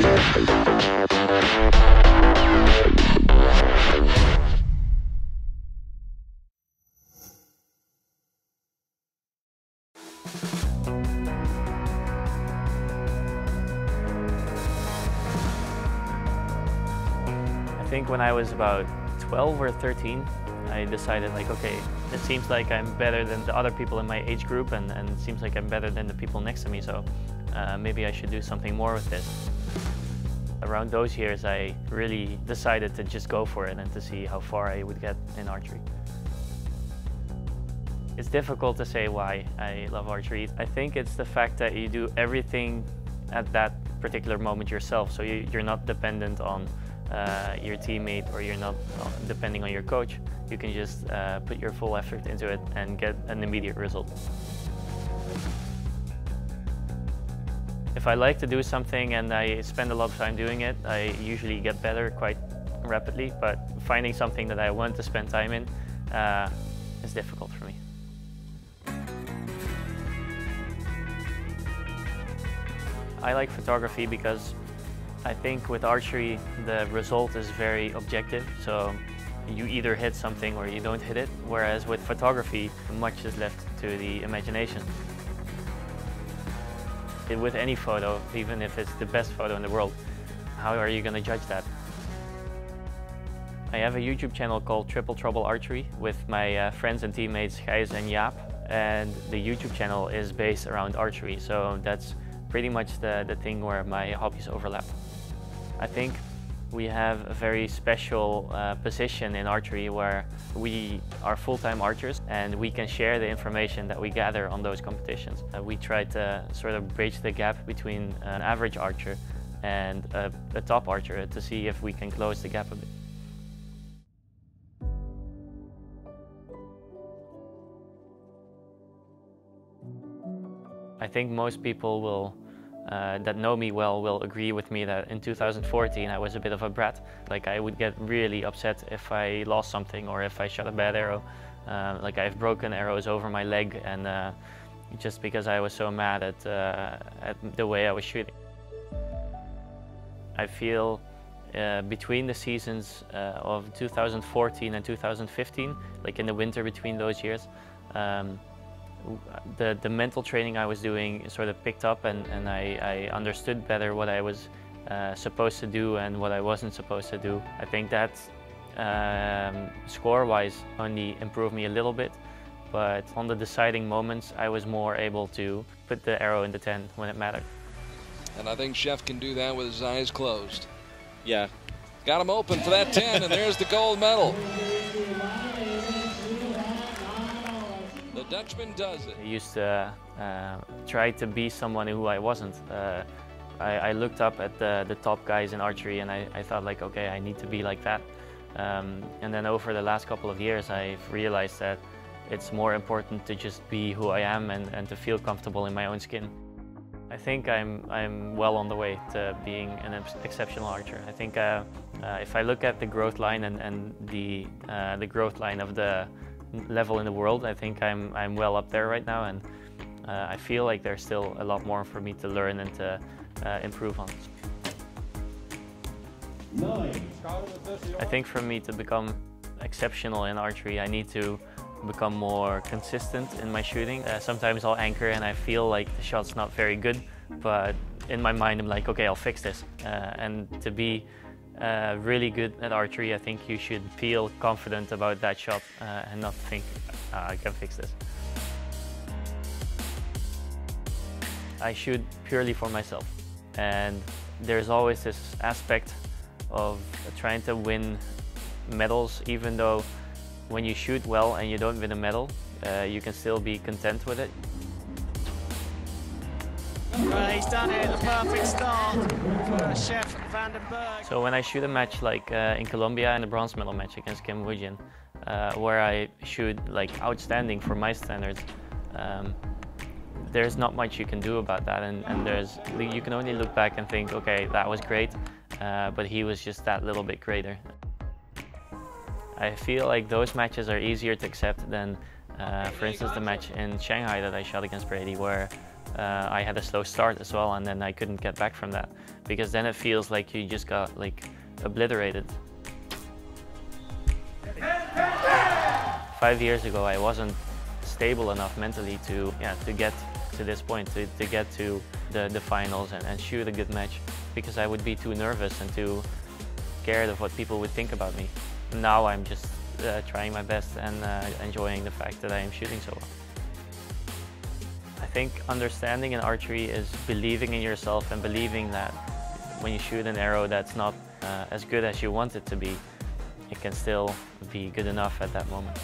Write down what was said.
I think when I was about 12 or 13, I decided like, okay, it seems like I'm better than the other people in my age group and it seems like I'm better than the people next to me, so maybe I should do something more with this. Around those years, I really decided to just go for it and to see how far I would get in archery. It's difficult to say why I love archery. I think it's the fact that you do everything at that particular moment yourself, so you're not dependent on your teammate or you're not depending on your coach. You can just put your full effort into it and get an immediate result. If I like to do something and I spend a lot of time doing it, I usually get better quite rapidly, but finding something that I want to spend time in is difficult for me. I like photography because I think with archery the result is very objective, so you either hit something or you don't hit it, whereas with photography much is left to the imagination. With any photo, even if it's the best photo in the world, how are you going to judge that? I have a YouTube channel called Triple Trouble Archery with my friends and teammates Sjef and Jaap, and the YouTube channel is based around archery, so that's pretty much the thing where my hobbies overlap. I think we have a very special position in archery where we are full-time archers and we can share the information that we gather on those competitions. We try to sort of bridge the gap between an average archer and a top archer to see if we can close the gap a bit. I think most people that know me well will agree with me that in 2014 I was a bit of a brat. Like, I would get really upset if I lost something or if I shot a bad arrow. Like, I've broken arrows over my leg, and just because I was so mad at the way I was shooting. I feel between the seasons of 2014 and 2015, like in the winter between those years, the mental training I was doing sort of picked up, and I understood better what I was supposed to do and what I wasn't supposed to do. I think that score-wise only improved me a little bit, but on the deciding moments I was more able to put the arrow in the 10 when it mattered. And I think Sjef can do that with his eyes closed. Yeah. Got him open for that 10, and there's the gold medal. The Dutchman does it. I used to try to be someone who I wasn't. I looked up at the top guys in archery, and I thought, like, okay, I need to be like that. And then over the last couple of years I've realized that it's more important to just be who I am and to feel comfortable in my own skin. I think I'm well on the way to being an exceptional archer. I think if I look at the growth line and the growth line of the level in the world, I think I'm well up there right now, and I feel like there's still a lot more for me to learn and to improve on. I think for me to become exceptional in archery, I need to become more consistent in my shooting. Sometimes I'll anchor and I feel like the shot's not very good, but in my mind I'm like, okay, I'll fix this. And to be really good at archery, I think you should feel confident about that shot and not think, I can fix this. I shoot purely for myself, and there's always this aspect of trying to win medals, even though when you shoot well and you don't win a medal, you can still be content with it. He's done it, the perfect start for Sjef van den Berg. So when I shoot a match like in Colombia, in the bronze medal match against Cambodian, where I shoot like outstanding for my standards, there's not much you can do about that, and you can only look back and think, okay, that was great, but he was just that little bit greater. I feel like those matches are easier to accept than, for instance, the match in Shanghai that I shot against Brady, where I had a slow start as well, and then I couldn't get back from that, because then it feels like you just got like obliterated. 5 years ago, I wasn't stable enough mentally to get to this point, to get to the finals and shoot a good match, because I would be too nervous and too scared of what people would think about me. Now I'm just trying my best and enjoying the fact that I am shooting so well. I think understanding in archery is believing in yourself and believing that when you shoot an arrow that's not as good as you want it to be, it can still be good enough at that moment.